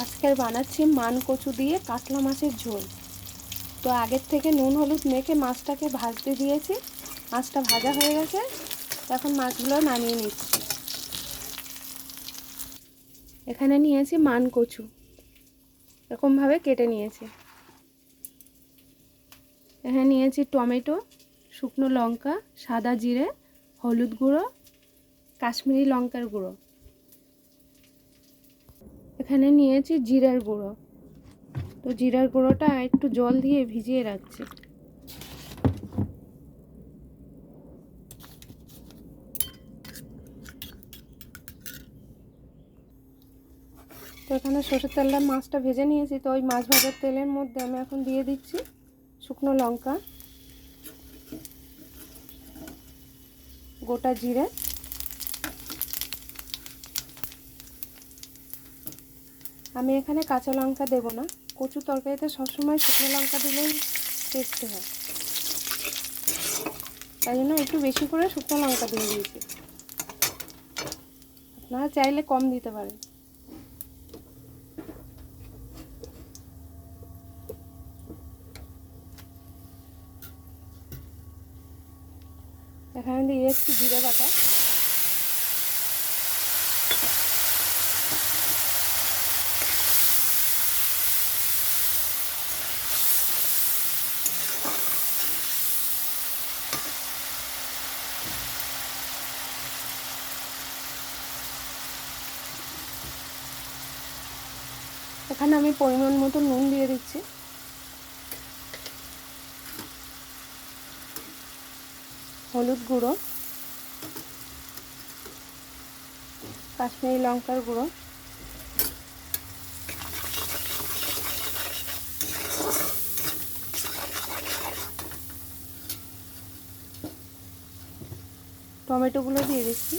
আজকে বানাচ্ছি মান কচু দিয়ে কাতলা মাছের ঝোল। তো আগের থেকে নুন হলুদ মেখে মাছটাকে ভাজতে দিয়েছি। মাছটা ভাজা হয়ে গেছে, এখন মাছগুলো নামিয়ে নিচ্ছি। এখানে নিয়েছি মান কচু, এরকমভাবে কেটে নিয়েছি। এখানে নিয়েছি টমেটো, শুকনো লঙ্কা, সাদা জিরে, হলুদ গুঁড়ো, কাশ্মীরি লঙ্কার গুঁড়ো। এখানে নিয়েছি জিরার গুঁড়ো। তো জিরার গুঁড়োটা একটু জল দিয়ে ভিজিয়ে রাখছি। তো এখানে সরষের তেলটা মাছটা ভেজে নিয়েছি। তো ওই মাছ ভাজার তেলের মধ্যে আমি এখন দিয়ে দিচ্ছি শুকনো লঙ্কা, গোটা জিরে, আমি এখানে কাঁচা লঙ্কা দেব না। কচু তরকারিতে সবসময় শুকনো লঙ্কা দিলেই টেস্টি হয়, তাই জন্য একটু বেশি করে শুকনো লঙ্কা দিয়ে দিয়েছি। আপনারা চাইলে কম দিতে পারেন। এখানে দিয়ে দিচ্ছি জিরে বাটা, এখানে আমি পরিমাণ মতো নুন দিয়ে দিচ্ছি, হলুদ গুঁড়ো, কাশ্মীরি লঙ্কার গুঁড়ো, টমেটোগুলো দিয়ে দিচ্ছি।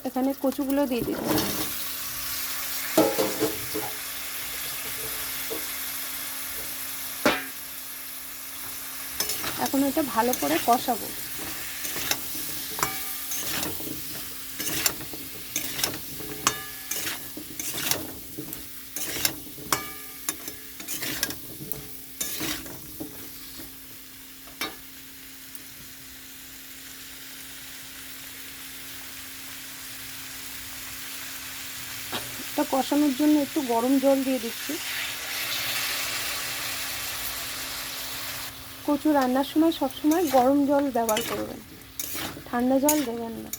এখানে কচুগুলো দিয়ে দিচ্ছি। এখন এটা ভালো করে কষাবো। এটা কষানোর জন্য একটু গরম জল দিয়ে দিচ্ছি। কচু রান্নার সময় সবসময় গরম জল ব্যবহার করবেন, ঠান্ডা জল দেবেন না।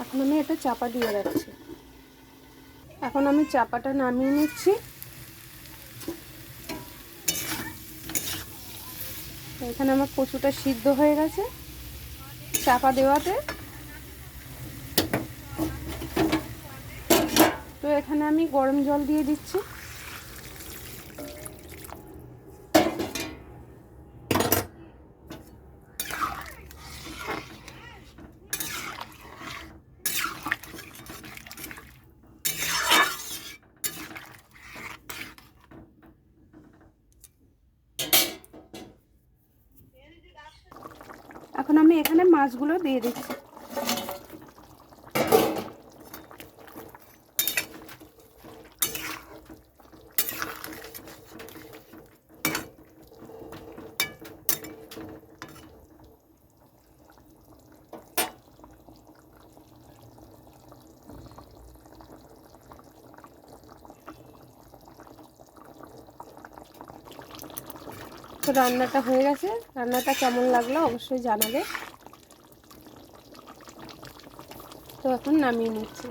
এখন আমি এটা চাপা দিয়ে রাখছি। এখন আমি চাপাটা নামিয়ে নিচ্ছি। এখানে আমার কচুটা সিদ্ধ হয়ে গেছে চাপা দেওয়াতে। তো এখানে আমি গরম জল দিয়ে দিচ্ছি। এখন আমি এখানে মাছগুলো দিয়ে দিচ্ছি। তো রান্নাটা হয়ে গেছে। রান্নাটা কেমন লাগলো অবশ্যই জানাবে। তো এখন নামিয়ে নিচ্ছি।